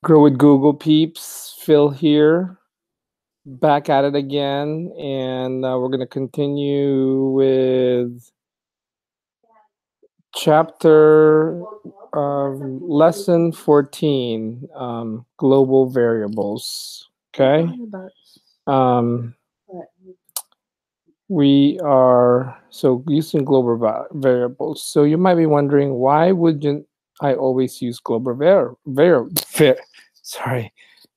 Grow with Google peeps, Phil here, back at it again, and we're going to continue with chapter lesson 14, global variables. Okay. Um, we are so using global variables. So you might be wondering, why wouldn't I always use global sorry,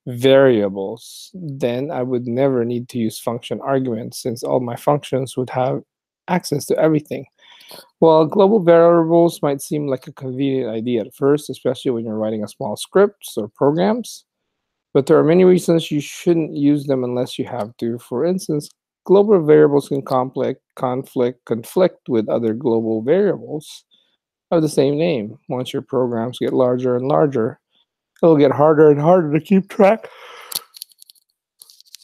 variables? Then I would never need to use function arguments, since all my functions would have access to everything. Well, global variables might seem like a convenient idea at first, especially when you're writing a small scripts or programs. But there are many reasons you shouldn't use them unless you have to. For instance, global variables can conflict with other global variables of the same name. Once your programs get larger and larger, it'll get harder and harder to keep track.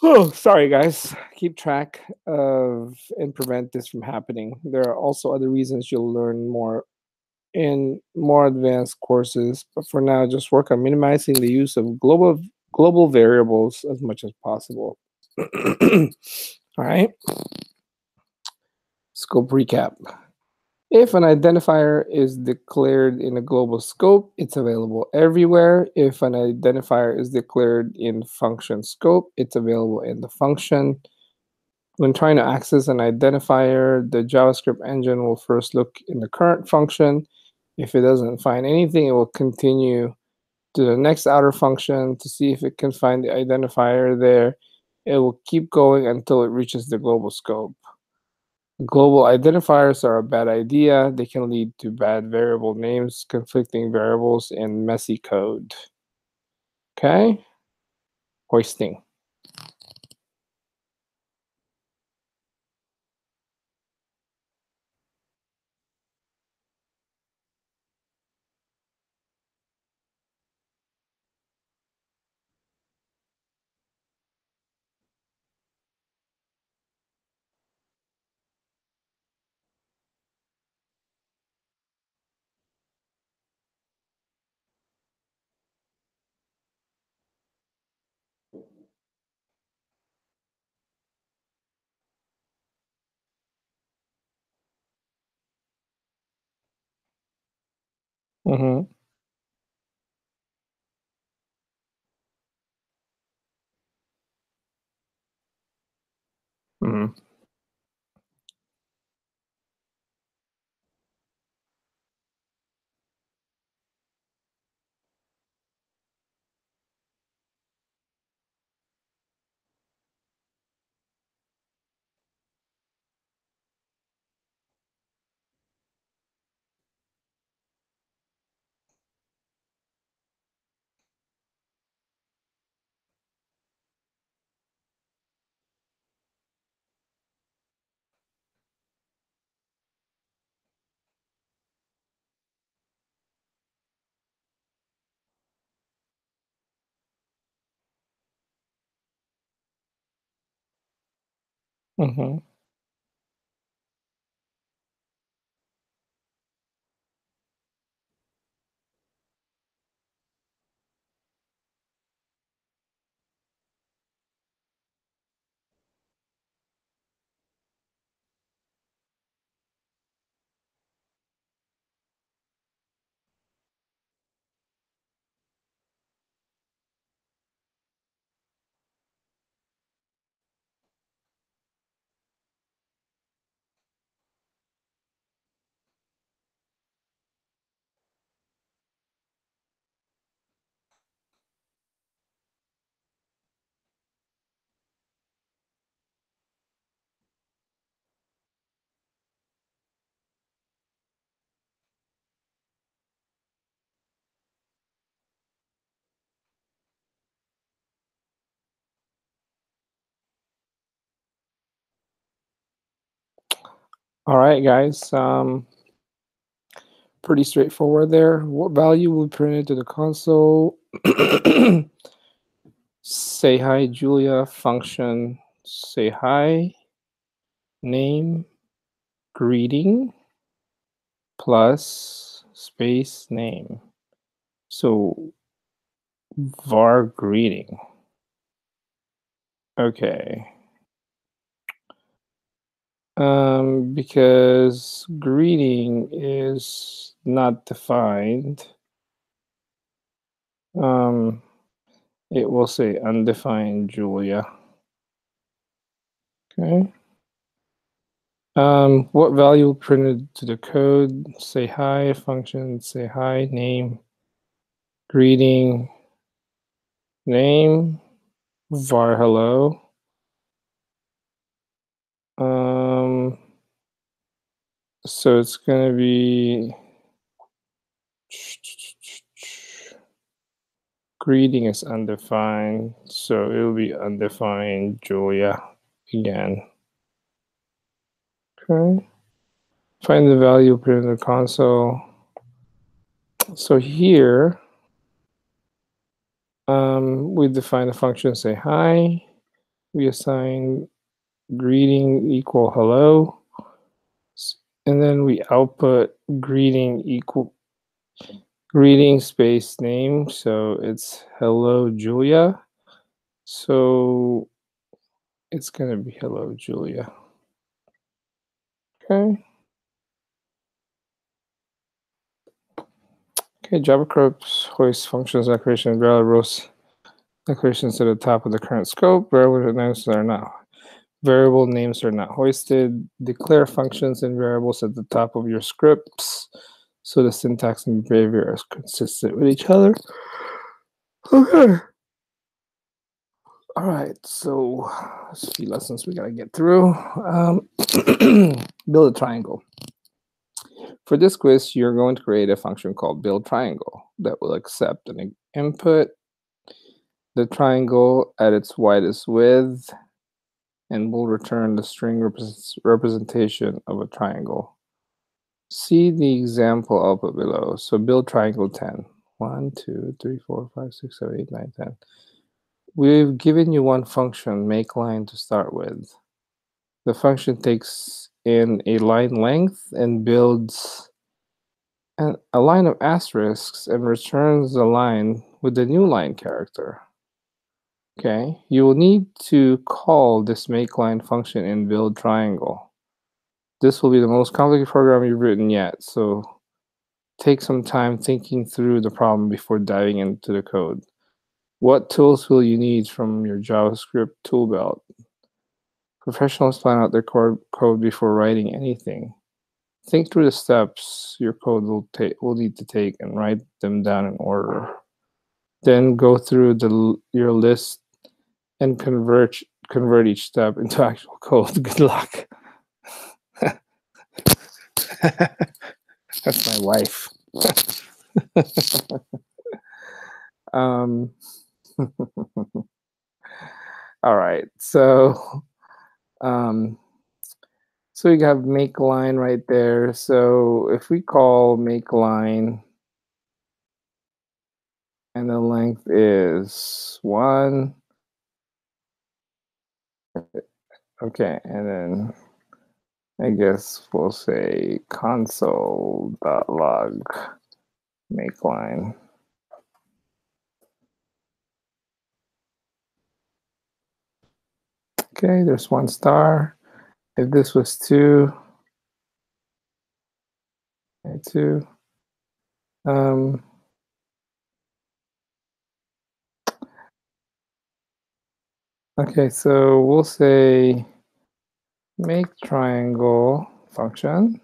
Oh, sorry, guys. Keep track of and prevent this from happening. There are also other reasons you'll learn more in more advanced courses, but for now, just work on minimizing the use of global variables as much as possible. All right, scope recap. If an identifier is declared in a global scope, it's available everywhere. If an identifier is declared in function scope, it's available in the function. When trying to access an identifier, the JavaScript engine will first look in the current function. If it doesn't find anything, it will continue to the next outer function to see if it can find the identifier there. It will keep going until it reaches the global scope. Global identifiers are a bad idea. They can lead to bad variable names, conflicting variables, and messy code. Okay? Hoisting. Mm-hmm. Mm-hmm. Mm-hmm. All right, guys. Pretty straightforward there. What value will print into the console? Say hi, Julia. Function. Say hi. Name. Greeting. Plus space name. So var greeting. Okay. Because greeting is not defined, um, it will say undefined Julia. Okay. What value printed to the code? Say hi, function, say hi, name, greeting, name, var hello. Um, so it's gonna be greeting is undefined, so it'll be undefined Julia again. Okay. Find the value, put it in the console. So here, we define a function, say hi. We assign greeting equal hello. And then we output greeting equal greeting space name. So it's hello Julia. So it's gonna be hello Julia. Okay. Okay, JavaScript hoist functions declaration variables declarations to the top of the current scope. Variable names are not hoisted. Declare functions and variables at the top of your scripts so the syntax and behavior are consistent with each other. Okay. All right, so there's a few lessons we gotta get through. Build a triangle. For this quiz, you're going to create a function called build triangle that will accept an input, the triangle at its widest width, and will return the string representation of a triangle. See the example output below. So build triangle 10. 1, 2, 3, 4, 5, 6, 7, 8, 9, 10. We've given you one function, make line, to start with. The function takes in a line length and builds a line of asterisks and returns the line with the new line character. Okay, you will need to call this make line function in build triangle. This will be the most complicated program you've written yet, so take some time thinking through the problem before diving into the code. What tools will you need from your JavaScript tool belt? Professionals plan out their code before writing anything. Think through the steps your code will need to take and write them down in order. Then go through your list and convert each step into actual code. Good luck. That's my wife. um, all right. Um, so we have make line right there. So if we call make line and the length is 1, okay, and then I guess we'll say console.log make line. Okay, there's 1 star. If this was 2, okay, 2. Okay, so we'll say make triangle function,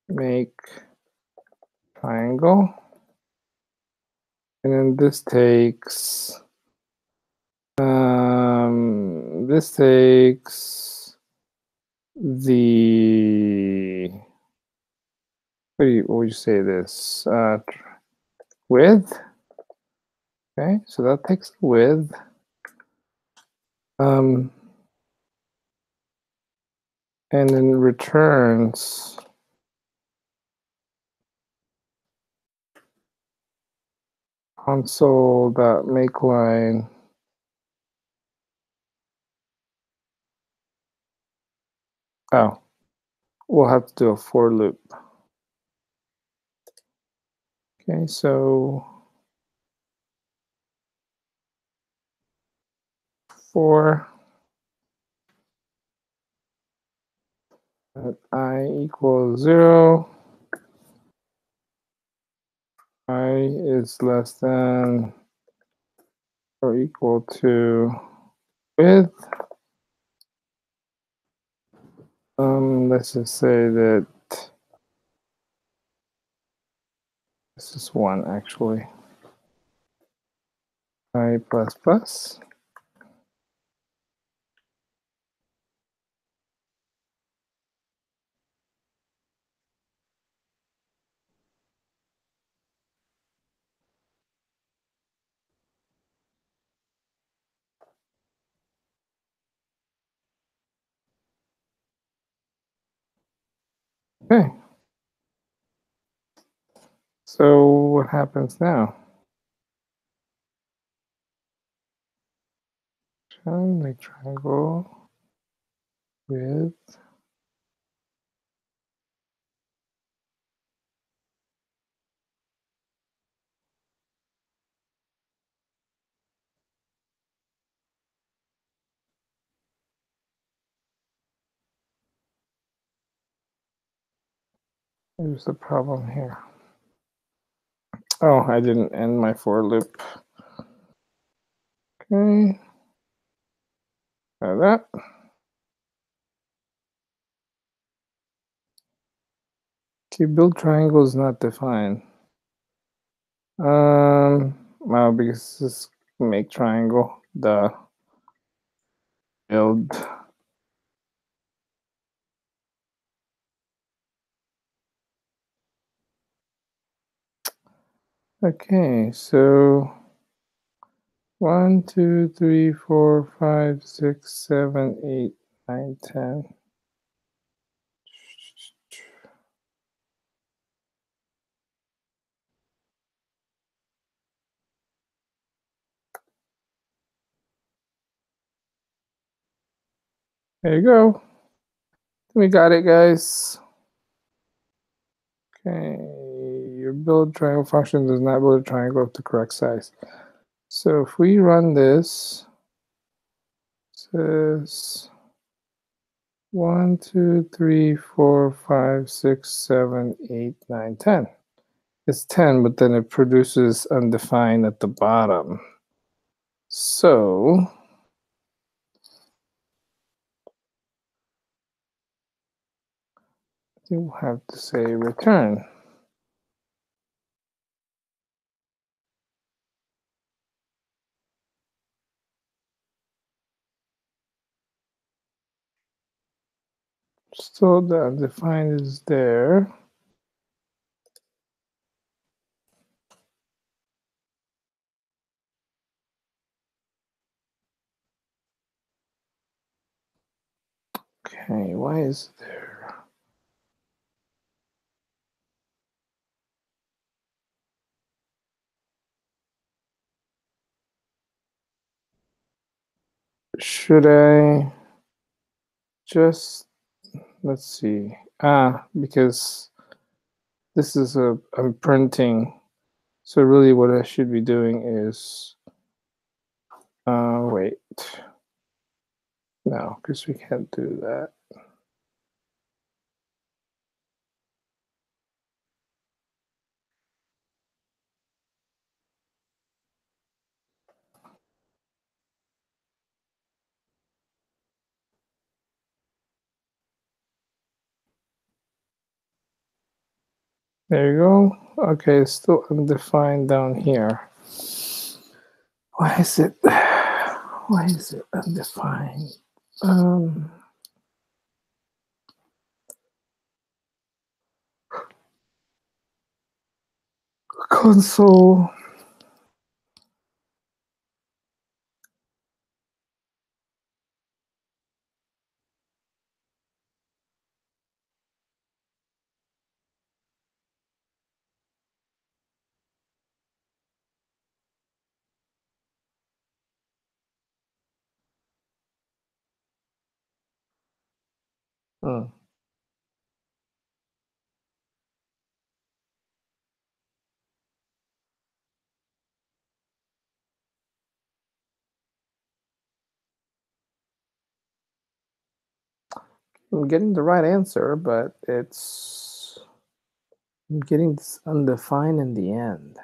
make triangle, and then this takes the what would you say this width. Okay, so that takes the width. And then returns console.makeLine. Oh, we'll have to do a for loop. Okay, so 4 at I equals 0, I is less than or equal to width. Let's just say that this is 1 actually. I plus plus. Okay. So what happens now? Make triangle with Here's the problem here. Oh, I didn't end my for loop. Okay. Like that. Okay, build triangle is not defined. Well, because this is make triangle, the build. Okay, so 1, 2, 3, 4, 5, 6, 7, 8, 9, 10. There you go. We got it, guys. Okay, your build triangle function does not build a triangle of the correct size. So if we run this, it says 1, 2, 3, 4, 5, 6, 7, 8, 9, 10. It's 10, but then it produces undefined at the bottom. So you have to say return. So the undefined is there. Okay, why is it there? Should I just, let's see. Because this is I'm printing. So really what I should be doing is, wait. No, because we can't do that. There you go. Okay, it's still undefined down here. Why is it? Why is it undefined? Console. Hmm. I'm getting the right answer, but I'm getting this undefined in the end.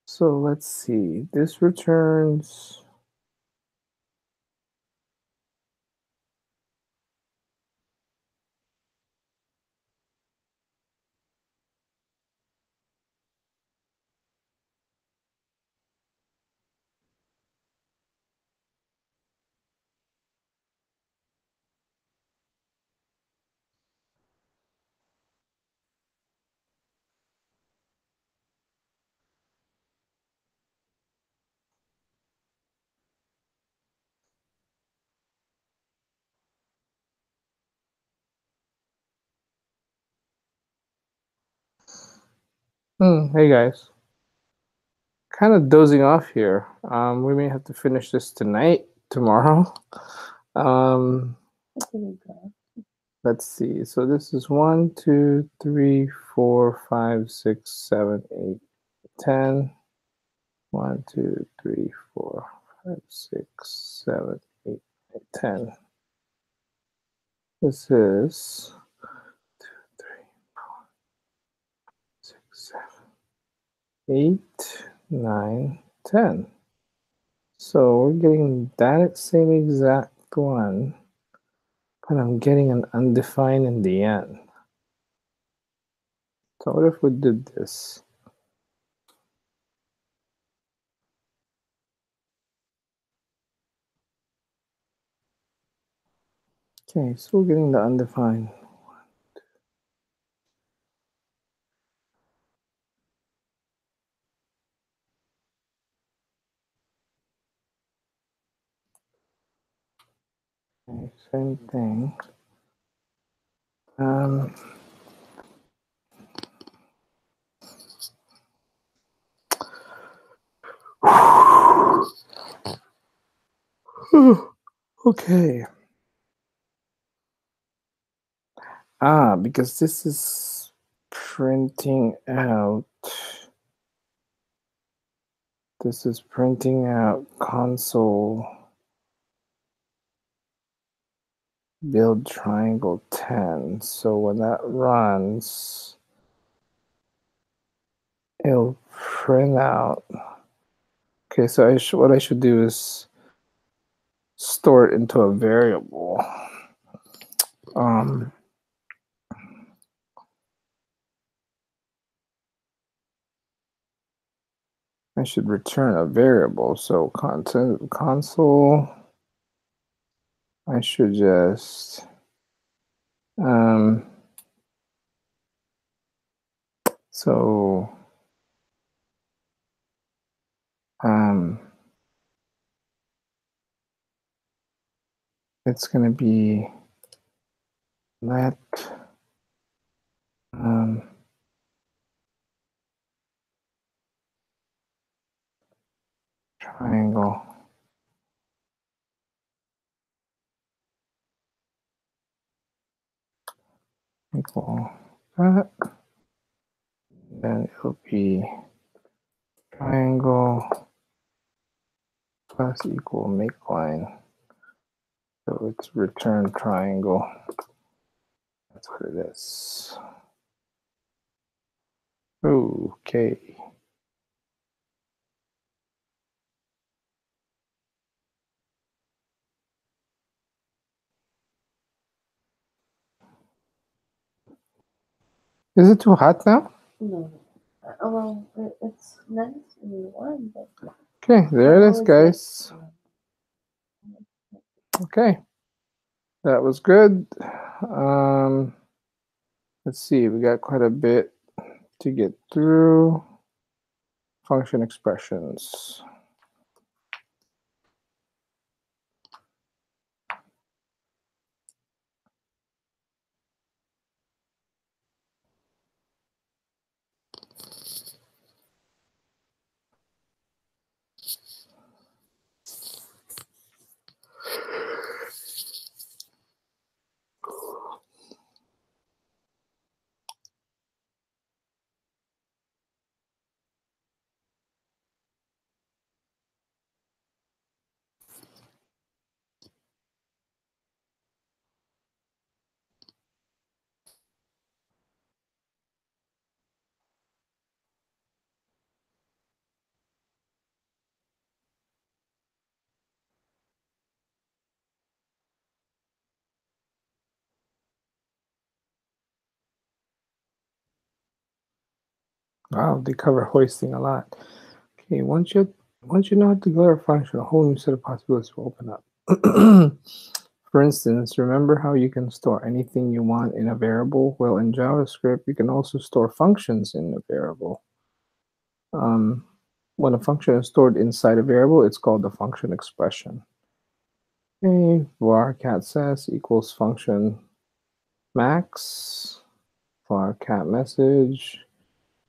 So let's see. This returns. Hey guys, kind of dozing off here. We may have to finish this tonight, tomorrow. Um, let's see. So this is 1, 2, 3, 4, 5, 6, 7, 8, 10. 1, 2, 3, 4, 5, 6, 7, 8, 10. This is 3, 6, 7, 8, 9, 10. So we're getting that same exact one, but I'm getting an undefined in the end. So what if we did this? Okay, so we're getting the undefined. Okay, same thing. Okay. Because this is printing out. This is printing out console build triangle 10. So when that runs, it'll print out. Okay, so what I should do is store it into a variable. I should return a variable. So content console. I should just so it's gonna be let triangle equal that. Then it'll be triangle plus equal make line. So it's return triangle. That's what it is. Okay. Is it too hot now? No. Well, it's nice and warm, but Okay, there it is, guys. Okay, that was good. Let's see, we got quite a bit to get through. Function expressions. Wow, they cover hoisting a lot. Okay, once you know how to declare a function, a whole new set of possibilities will open up. For instance, remember how you can store anything you want in a variable? Well, in JavaScript, you can also store functions in a variable. Um, when a function is stored inside a variable, it's called the function expression. Okay, var cat says equals function max, var cat message,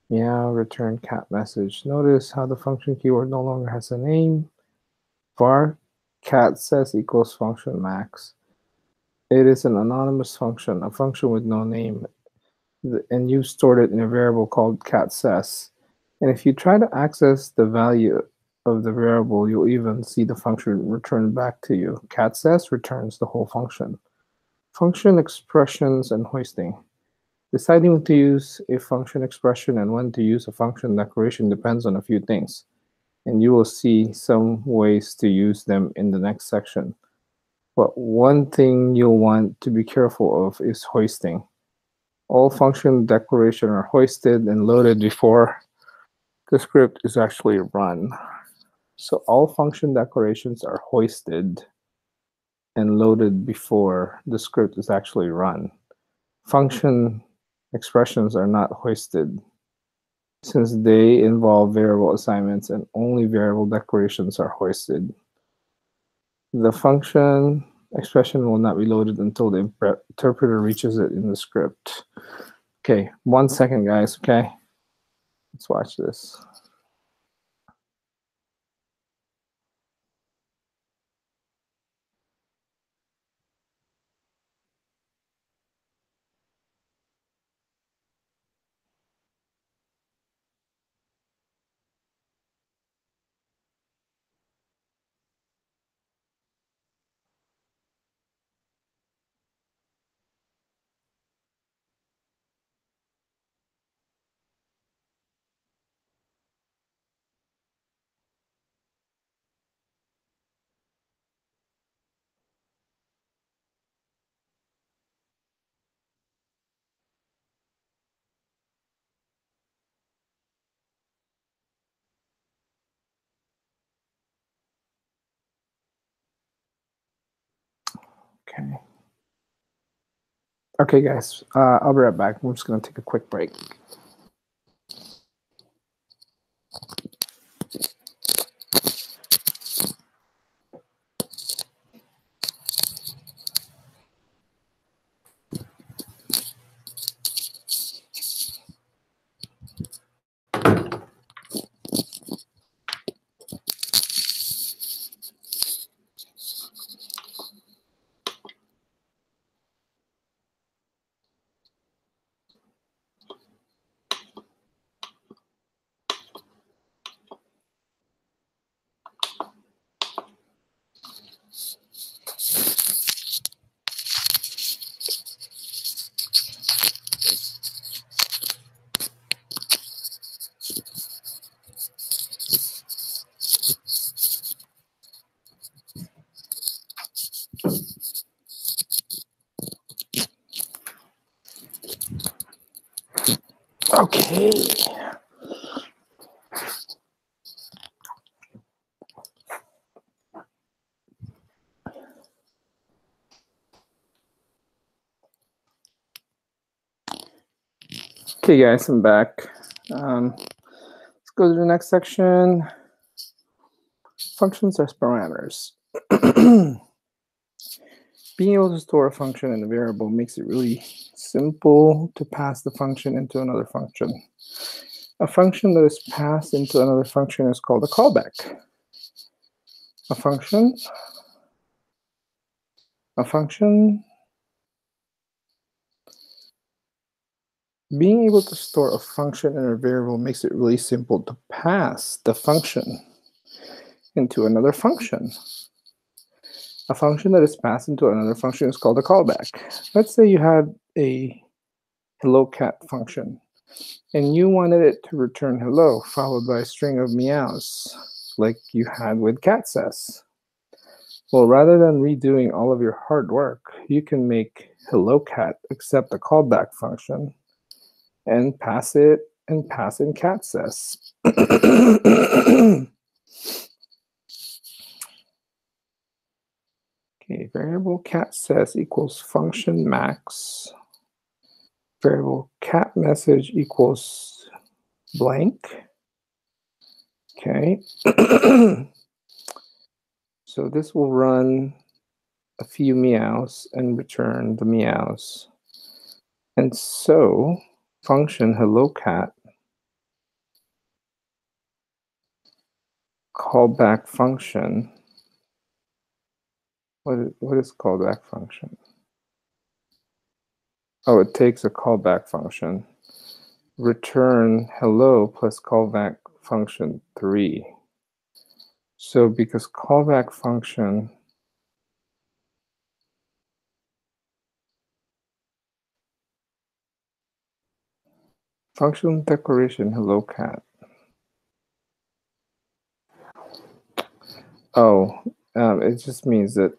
meow, return cat message. Notice how the function keyword no longer has a name. Var cat says equals function max. It is an anonymous function, a function with no name, and you stored it in a variable called cat says. And if you try to access the value of the variable, you'll even see the function return back to you. Cat says returns the whole function. Function expressions and hoisting. Deciding when to use a function expression and when to use a function declaration depends on a few things, and you will see some ways to use them in the next section. But one thing you'll want to be careful of is hoisting. All function declarations are hoisted and loaded before the script is actually run. So all function declarations are hoisted and loaded before the script is actually run. Function expressions are not hoisted since they involve variable assignments and only variable declarations are hoisted. The function expression will not be loaded until the interpreter reaches it in the script. Okay, 1 second, guys, okay? Let's watch this. Okay. Okay, guys, I'll be right back. I'm just going to take a quick break. Okay. Okay, guys, I'm back. Let's go to the next section. Functions as parameters. Being able to store a function in a variable makes it really simple to pass the function into another function. A function that is passed into another function is called a callback. A function, being able to store a function in a variable makes it really simple to pass the function into another function. A function that is passed into another function is called a callback. Let's say you had a hello cat function, and you wanted it to return hello, followed by a string of meows, like you had with cat says. Well, rather than redoing all of your hard work, you can make hello cat accept the callback function and pass it and pass in cat says. Okay, variable cat says equals function max. Variable cat message equals blank. Okay. So this will run a few meows and return the meows. And so function hello cat callback function. What is callback function? Oh, it takes a callback function. Return hello plus callback function 3. So because callback function function declaration hello cat. Oh, it just means that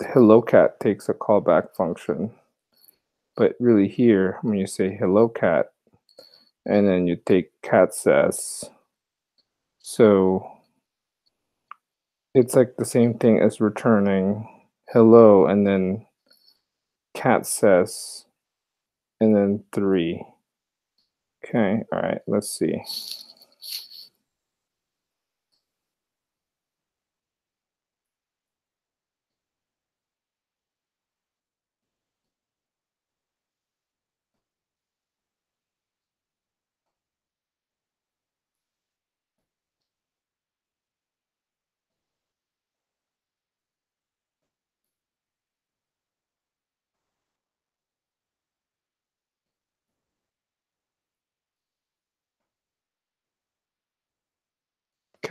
hello cat takes a callback function. But really here, when you say hello cat, and then you take cat says, so it's like the same thing as returning hello and then cat says and then 3. Okay, all right, let's see.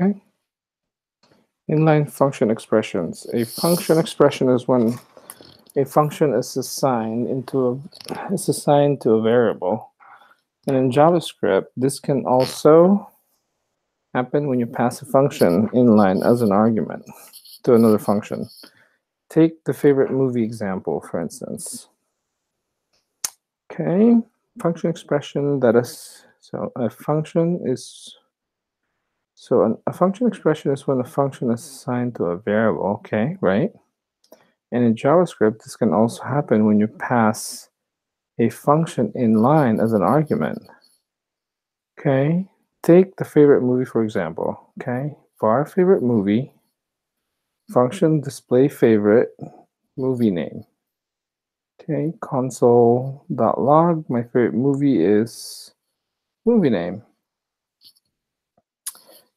Okay. Inline function expressions. A function expression is when a function is assigned to a variable. And in JavaScript, this can also happen when you pass a function inline as an argument to another function. Take the favorite movie example, for instance. Okay, function expression that is, so a function is, a function expression is when a function is assigned to a variable, okay, right? And in JavaScript, this can also happen when you pass a function inline as an argument. Okay, take the favorite movie, for example, okay? Var favorite movie, function display favorite, movie name. Okay, console.log, my favorite movie is movie name.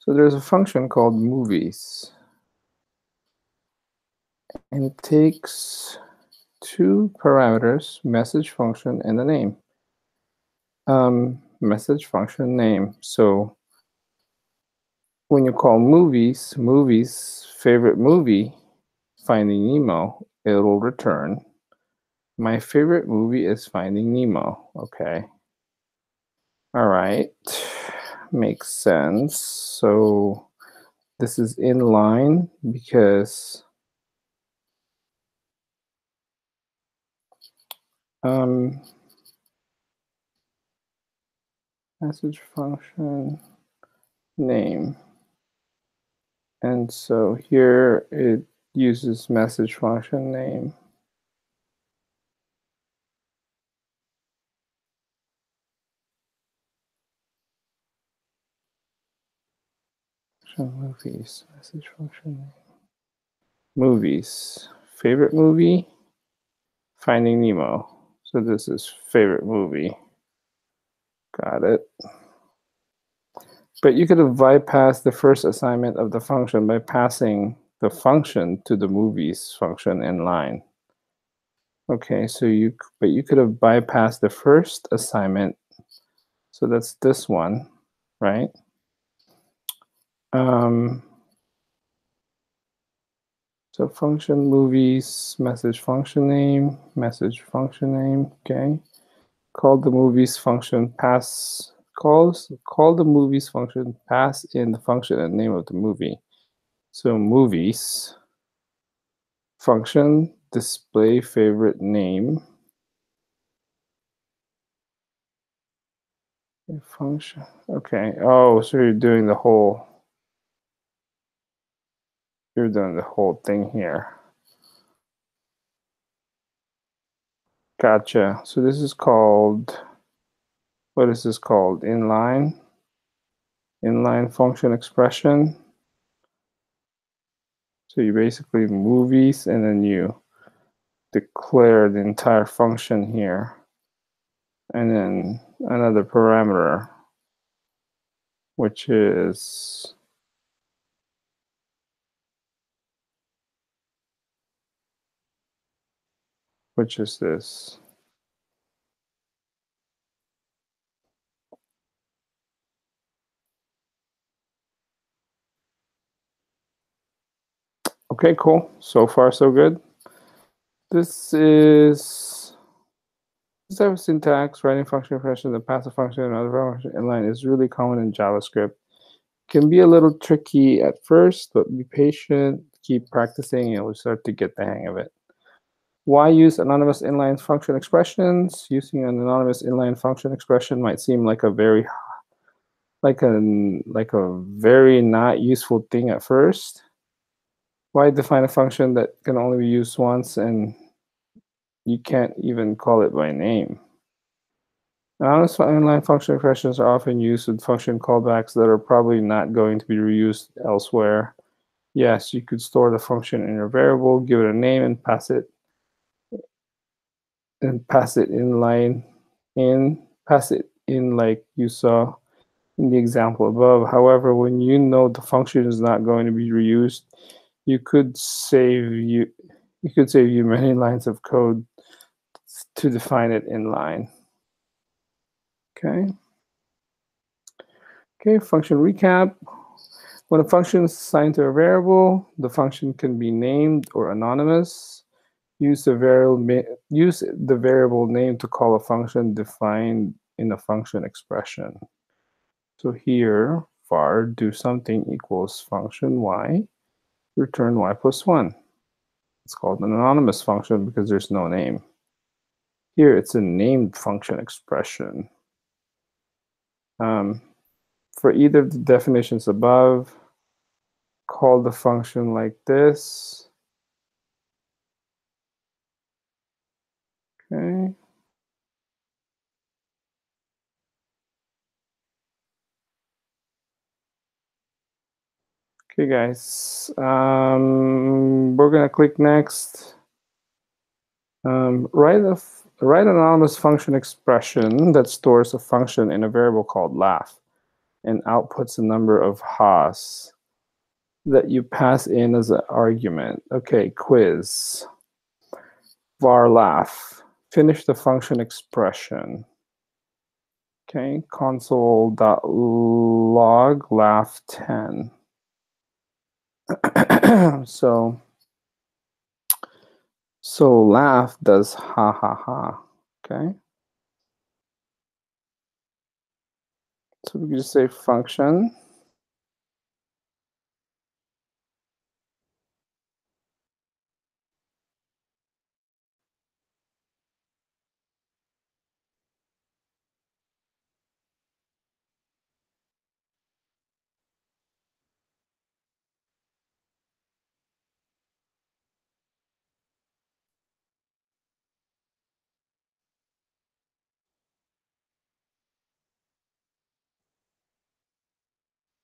So there's a function called movies. And it takes 2 parameters, message function and a name. Message function name. So when you call movies, favorite movie, Finding Nemo, it'll return. My favorite movie is Finding Nemo. Okay. All right. Makes sense. So this is in line because message function name. And so here it uses message function name. Movies, message function name. Movies, favorite movie, Finding Nemo. So this is favorite movie. Got it. But you could have bypassed the first assignment of the function by passing the function to the movies function in line. Okay, so you could have bypassed the first assignment. So that's this one, right? So function movies, message function name, okay. Call the movies function pass, call the movies function pass in the function and name of the movie. So movies function display favorite name Function. Okay. Oh, so you're doing the whole. You're doing the whole thing here. Gotcha. So this is called. What is this called? Inline function expression. So you basically movies and then you declare the entire function here. And then another parameter, which is this. Okay, cool. So far, so good. This type of syntax, writing function expression, the passive function, and other function inline is really common in JavaScript. Can be a little tricky at first, but be patient, keep practicing, and you'll start to get the hang of it. Why use anonymous inline function expressions? Using an anonymous inline function expression might seem like a very very not useful thing at first. Why define a function that can only be used once and you can't even call it by name? Anonymous inline function expressions are often used with function callbacks that are probably not going to be reused elsewhere. Yes, you could store the function in your variable, give it a name, and pass it in like you saw in the example above. However, when you know the function is not going to be reused, you could save you many lines of code to define it in line. Okay. Okay, function recap. When a function is assigned to a variable, the function can be named or anonymous. Use the variable name to call a function defined in a function expression. So here, var do something equals function y, return y plus 1. It's called an anonymous function because there's no name. Here, it's a named function expression. For either of the definitions above, call the function like this. Okay. Okay, guys. We're gonna click next. Write an anonymous function expression that stores a function in a variable called laugh and outputs a number of ha's that you pass in as an argument. Okay, quiz. Var laugh. Finish the function expression. Okay, console.log laugh 10. So laugh does ha ha ha. Okay. So we can just say function.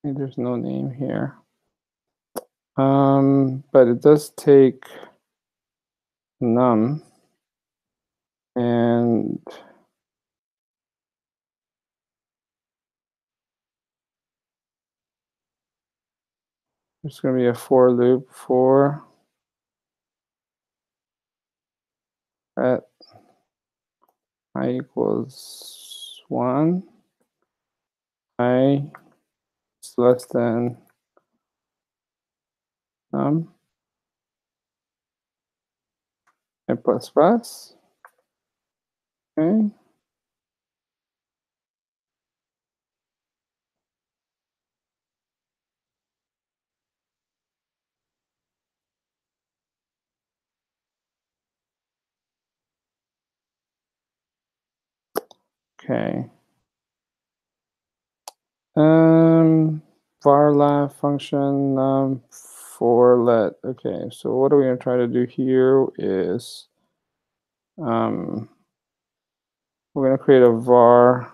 There's no name here. But it does take num and there's going to be a for loop for at I equals 1, I is less than num, I plus plus. Okay. Okay. var lat function for let. Okay, so what are we gonna try to do here is we're gonna create a var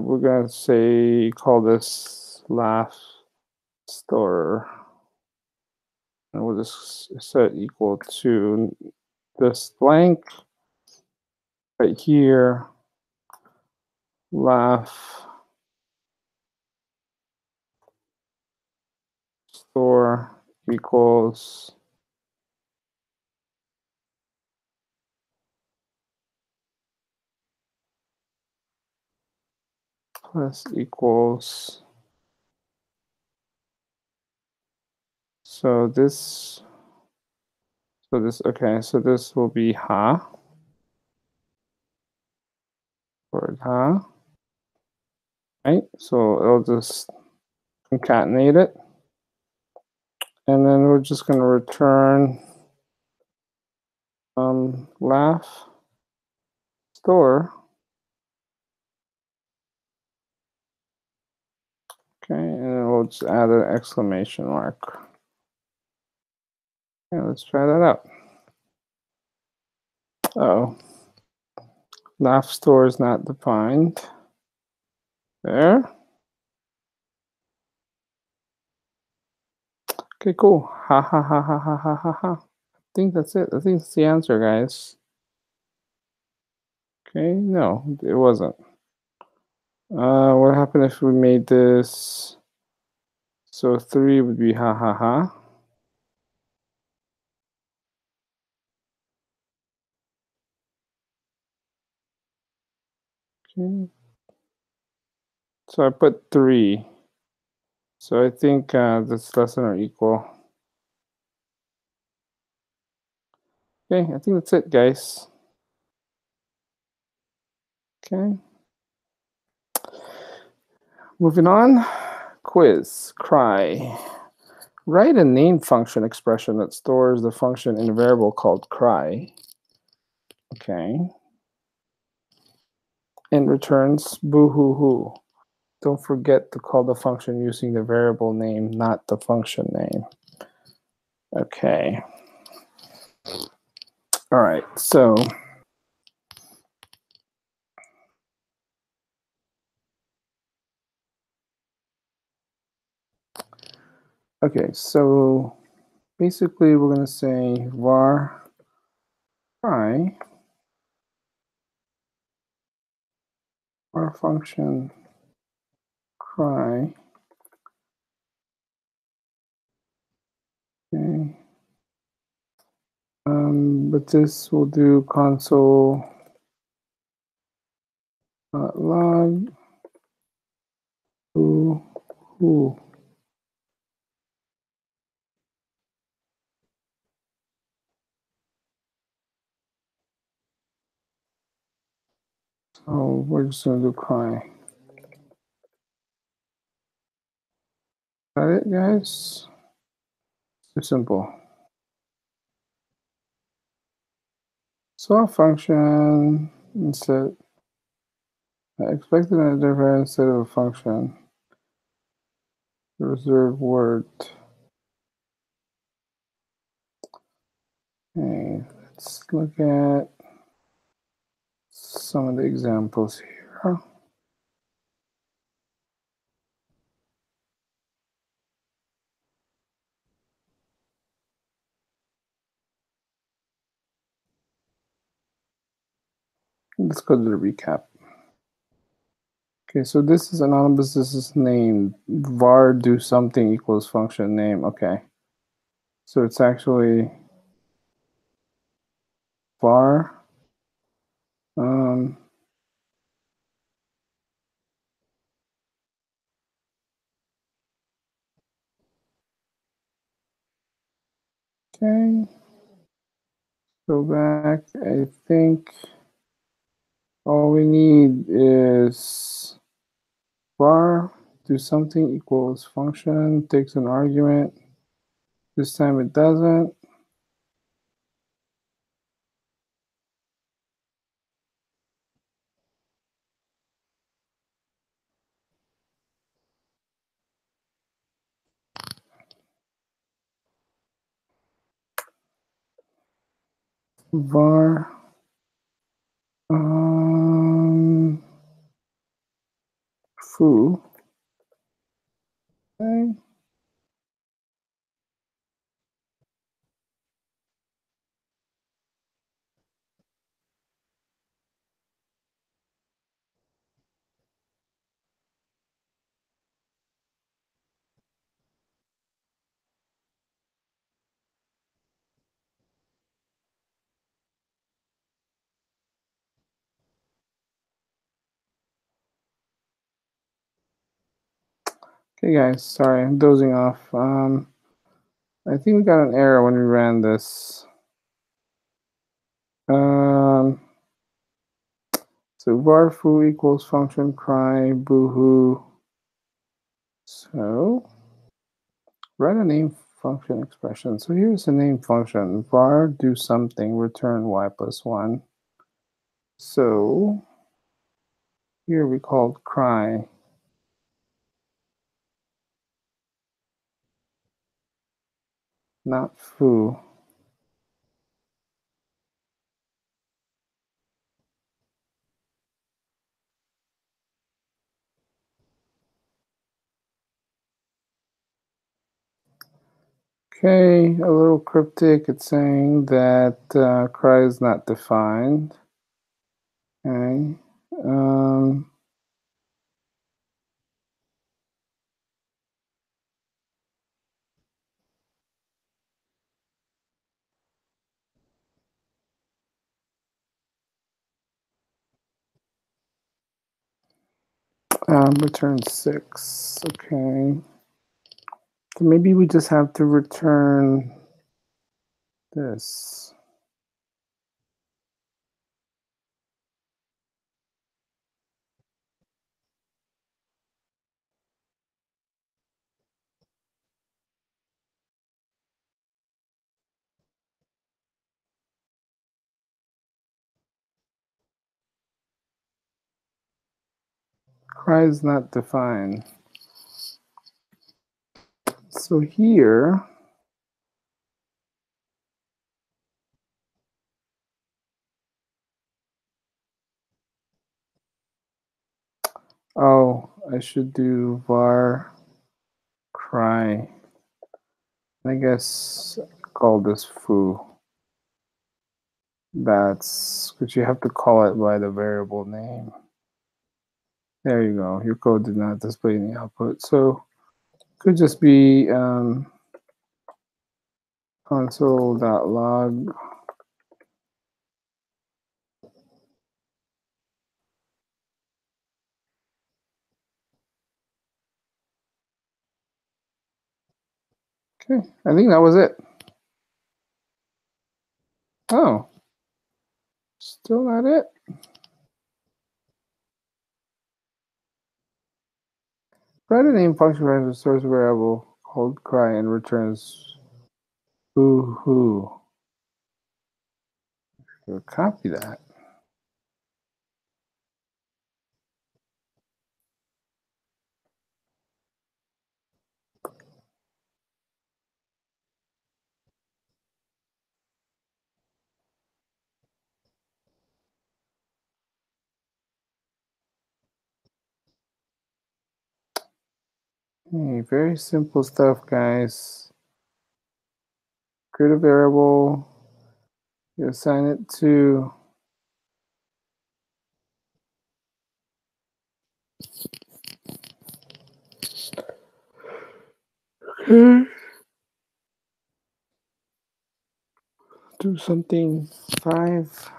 we're gonna say call this laugh store, and we'll just set equal to this blank right here, laugh store equals plus equals. So this okay, so this will be ha or ha, right? So it'll just concatenate it, and then we're just going to return laugh store. Okay, and then we'll just add an exclamation mark. Okay, let's try that out. Oh, laugh store is not defined. There. Okay, cool. Ha ha ha ha ha ha ha ha. I think that's it. I think that's the answer, guys. Okay, no, it wasn't. What happened if we made this? So 3 would be ha ha ha. Okay. So I put 3. So I think that's less than or equal. Okay, I think that's it, guys. Okay. Moving on. Quiz. Cry. Write a name function expression that stores the function in a variable called cry. Okay. And returns boo hoo hoo. Don't forget to call the function using the variable name, not the function name. Okay. All right, so okay, so basically we're going to say var cry, var function cry. Okay. But this will do console log who who. So we're just gonna do cry. Is that it, guys? Too simple. So our function instead expected identifier instead of a function. Reserve word. Okay, let's look at some of the examples here. Let's go to the recap. Okay, so this is anonymous. This is name var do something equals function name. Okay, so it's actually var okay, go back. I think all we need is var do something equals function takes an argument. This time it doesn't. var foo. Okay. Okay, guys, sorry, I'm dozing off. I think we got an error when we ran this. Um, so var foo equals function cry boohoo. So write a name function expression. So here's the name function. Var do something, return y plus 1. So here we called cry. Not foo. Okay, a little cryptic. It's saying that cry is not defined. Okay. Return 6. Okay. So maybe we just have to return this. Cry is not defined. So here, oh, I should do var cry. I guess call this foo. That's because you have to call it by the variable name. There you go. Your code did not display any output. So could just be console.log. Okay, I think that was it. Oh, still not it. Write a name function as a source variable called cry and returns boo hoo. So copy that. Hey, very simple stuff, guys. Create a variable. You assign it to do something 5.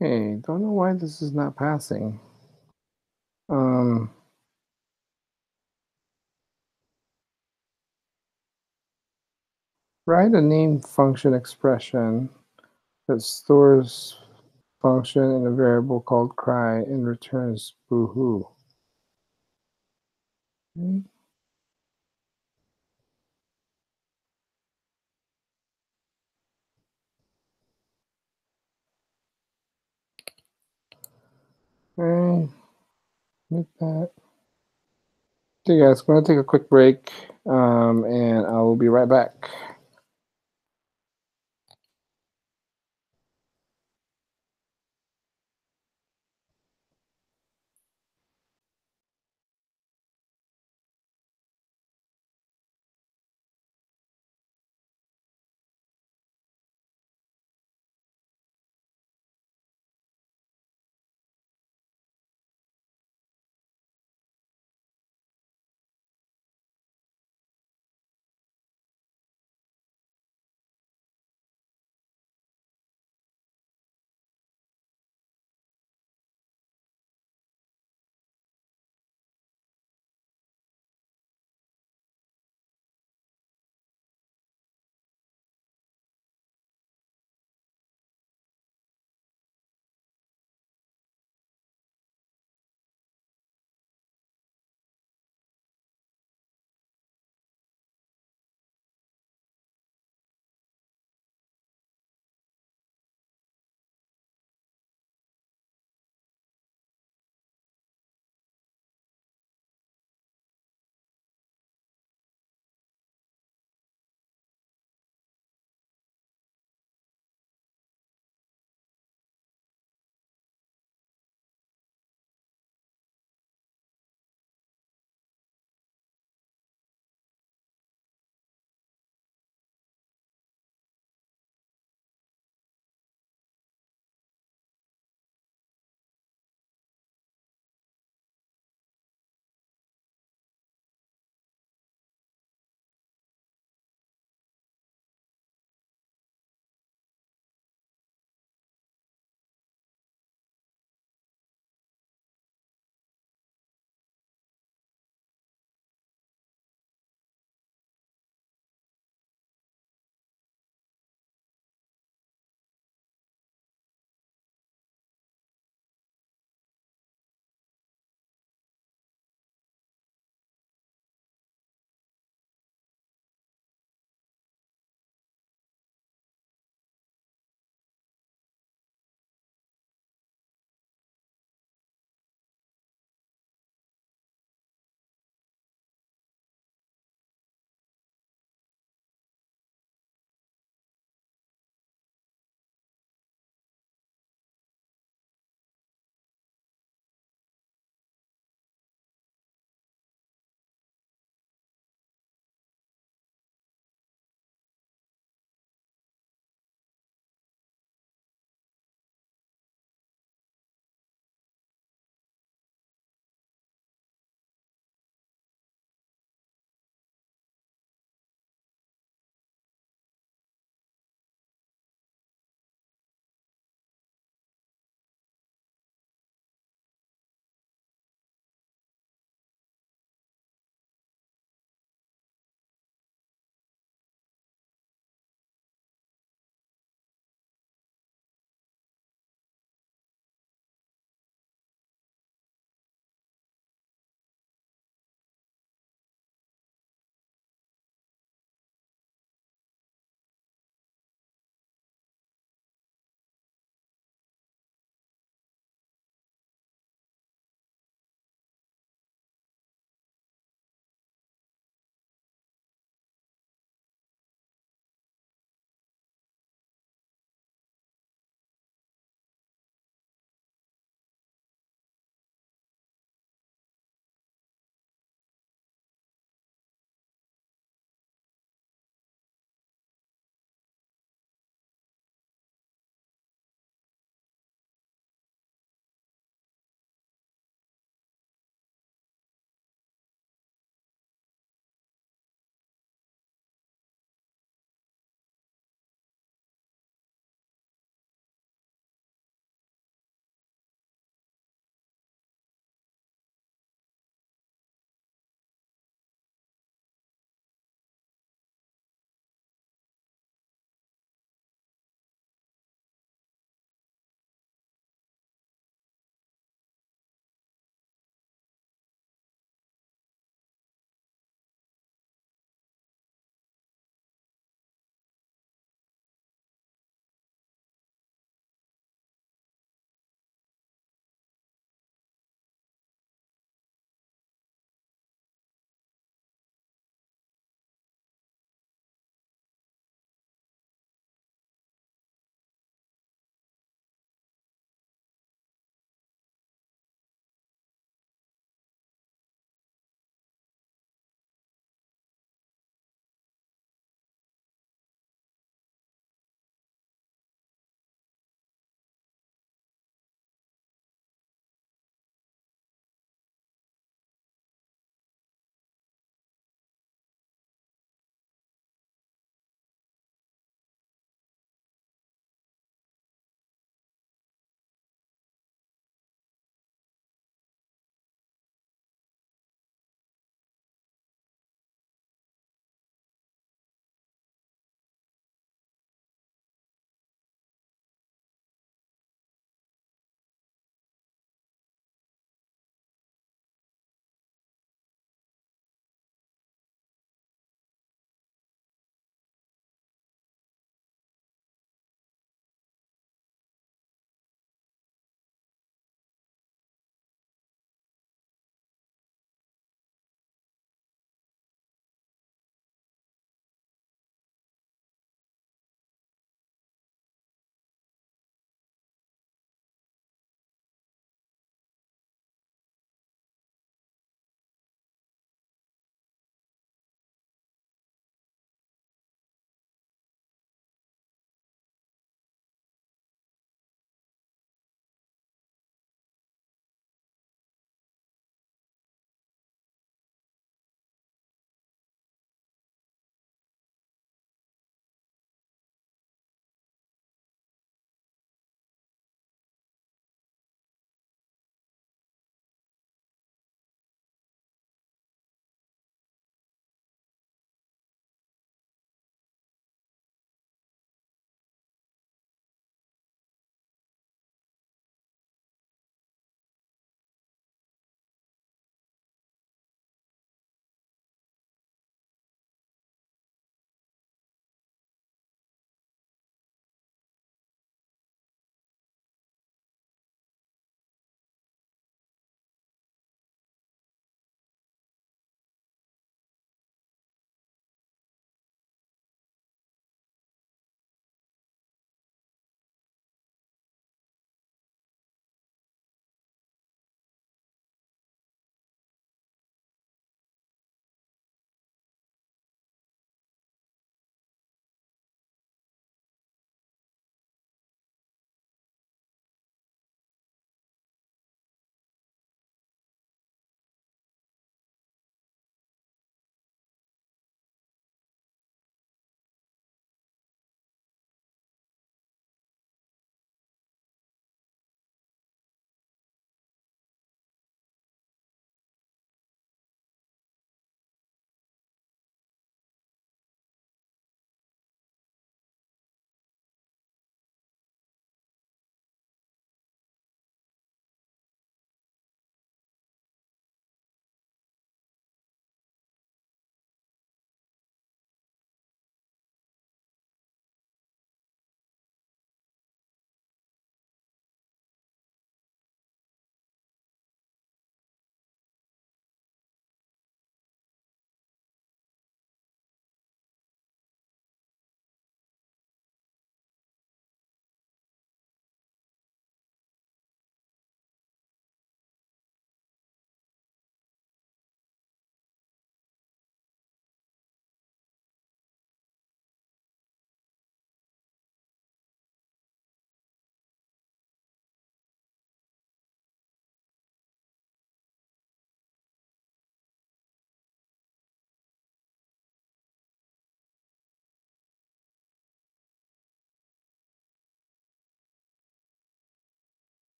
Hey, don't know why this is not passing. Um, Write a name function expression that stores function in a variable called cry and returns boohoo. Okay, make that. Okay, guys, I'm gonna take a quick break, and I will be right back.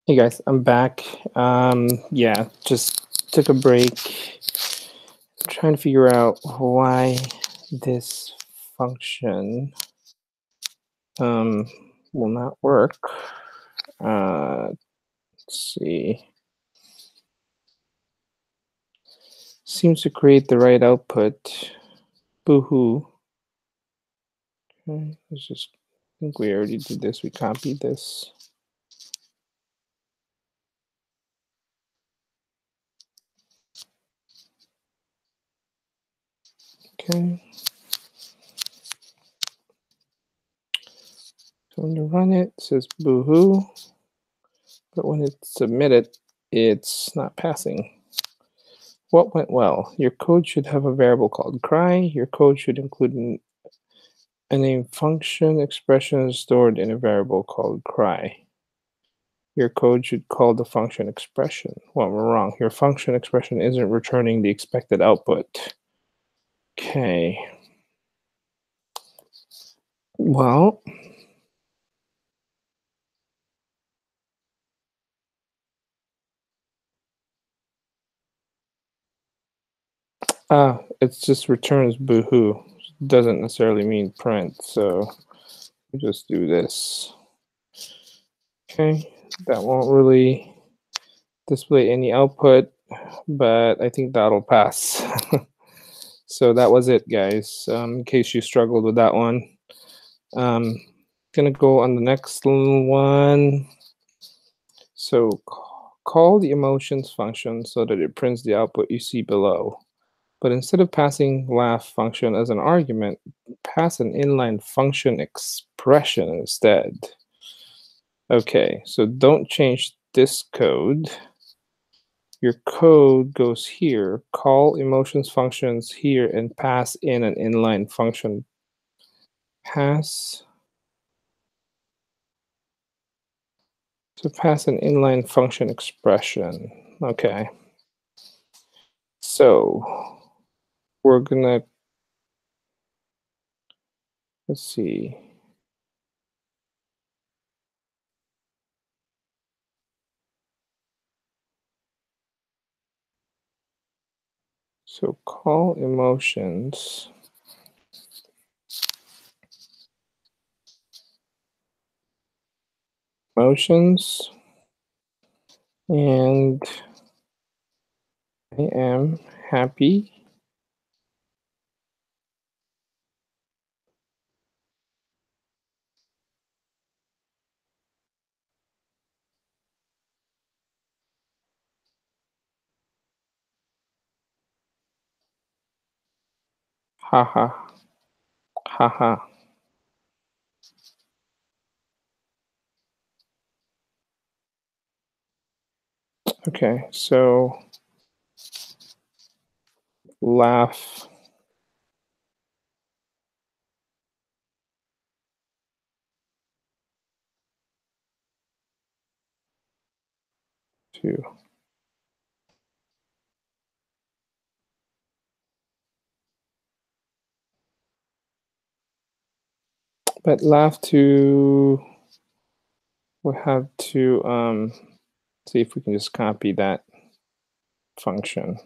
Hey guys, I'm back. Yeah, just took a break. Trying to figure out why this function will not work. Let's see. Seems to create the right output. Boo-hoo. Okay, let's just. I think we already did this. We copied this. Okay. So when you run it, it says boo-hoo, but when it's submitted, it's not passing. What went well? Your code should have a variable called cry. Your code should include a name function expression stored in a variable called cry. Your code should call the function expression. Well, we're wrong. Your function expression isn't returning the expected output. Okay. Well, it just returns boohoo. Doesn't necessarily mean print, so we just do this. Okay, that won't really display any output, but I think that'll pass. So that was it, guys. In case you struggled with that one, gonna go on the next one. So call the emotions function so that it prints the output you see below. But instead of passing laugh function as an argument, pass an inline function expression instead. Okay, so don't change this code. Your code goes here, call emotions functions here, and pass in an inline function. Pass pass an inline function expression. Okay. So we're gonna, let's see. So call emotions. Emotions. And I am happy. Haha. Haha. Okay, so laugh. To. But laugh to, we'll have to see if we can just copy that function.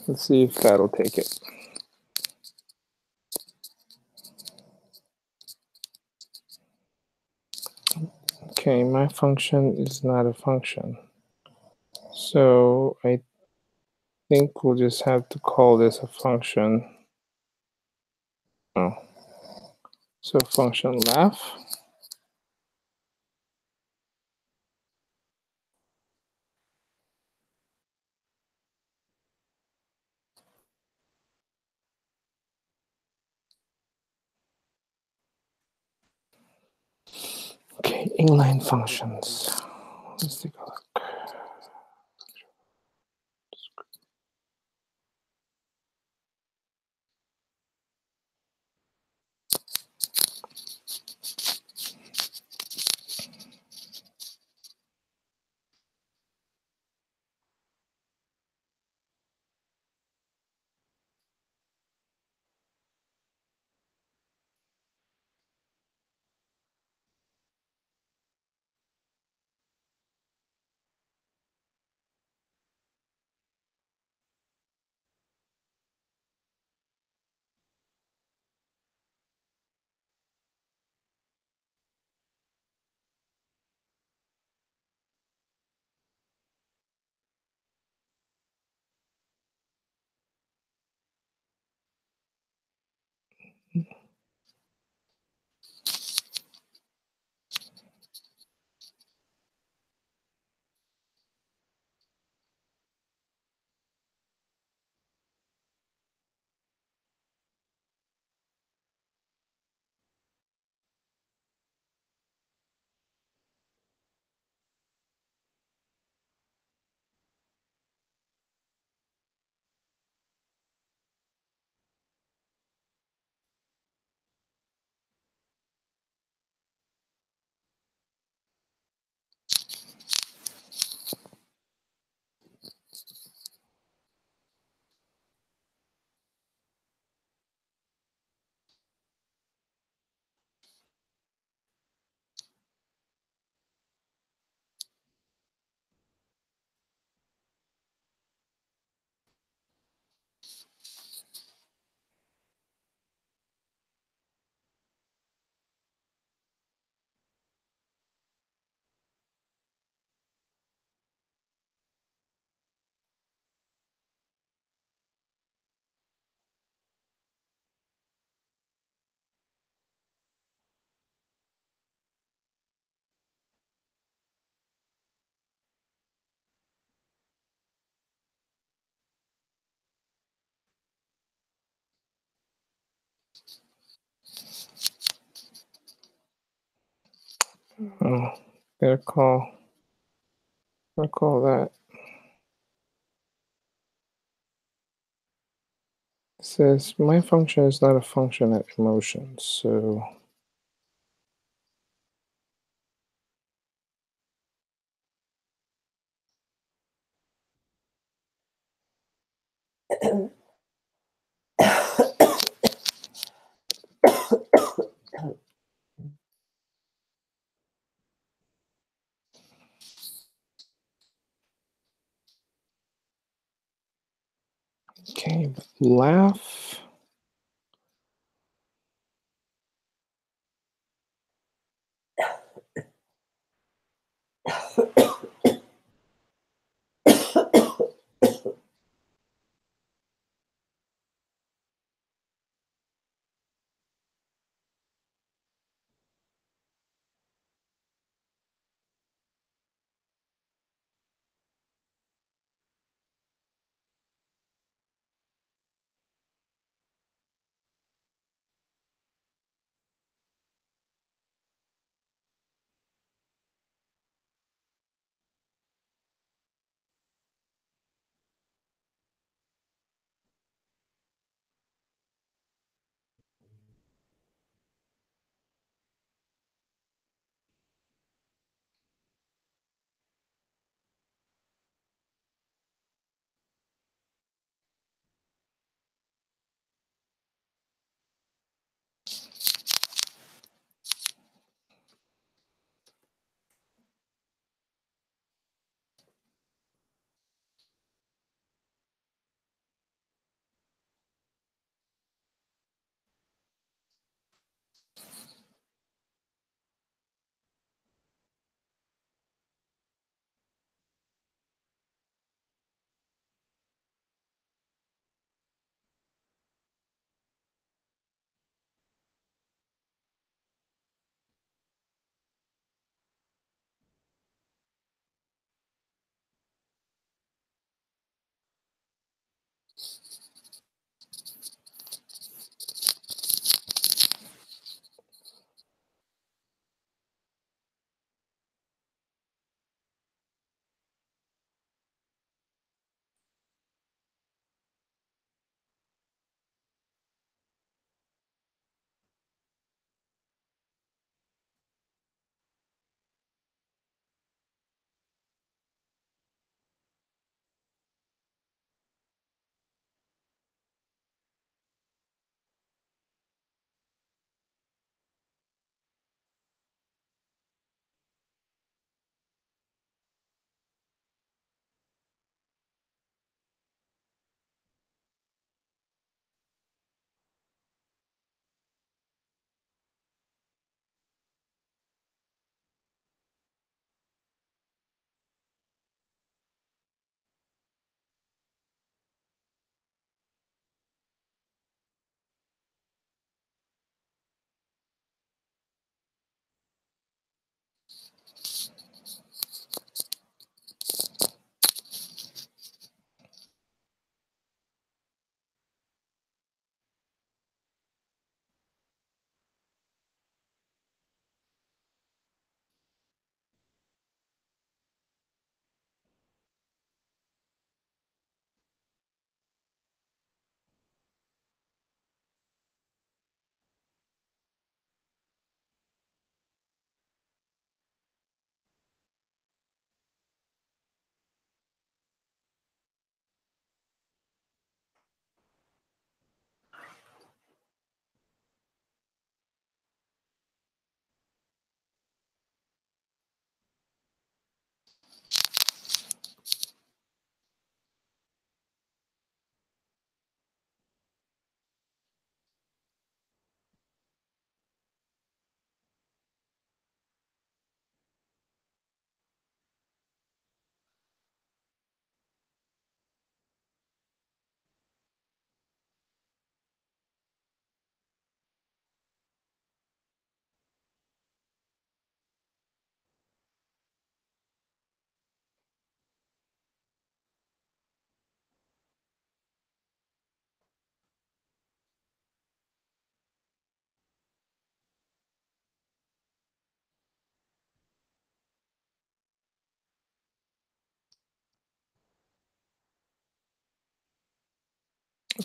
Let's see if that'll take it. Okay, my function is not a function. So I think we'll just have to call this a function. Oh. So function laugh. Okay, inline functions. Let's take a look. Oh, better call. I'll call that. It says my function is not a function at emotion, so okay. But laugh.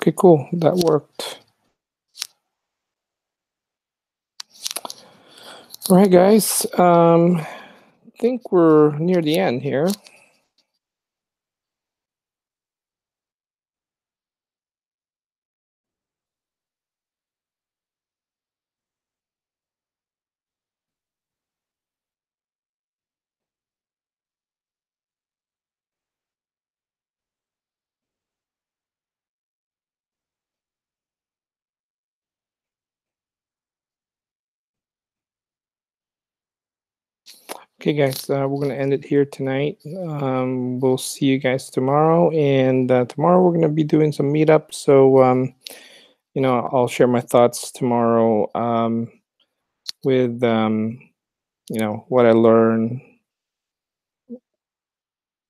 Okay, cool. That worked. All right, guys. I think we're near the end here. Okay, guys, we're gonna end it here tonight. We'll see you guys tomorrow, and tomorrow we're gonna be doing some meetups. So, I'll share my thoughts tomorrow with what I learn.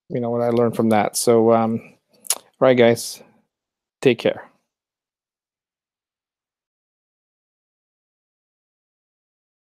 What I learned from that. So, right, guys, take care.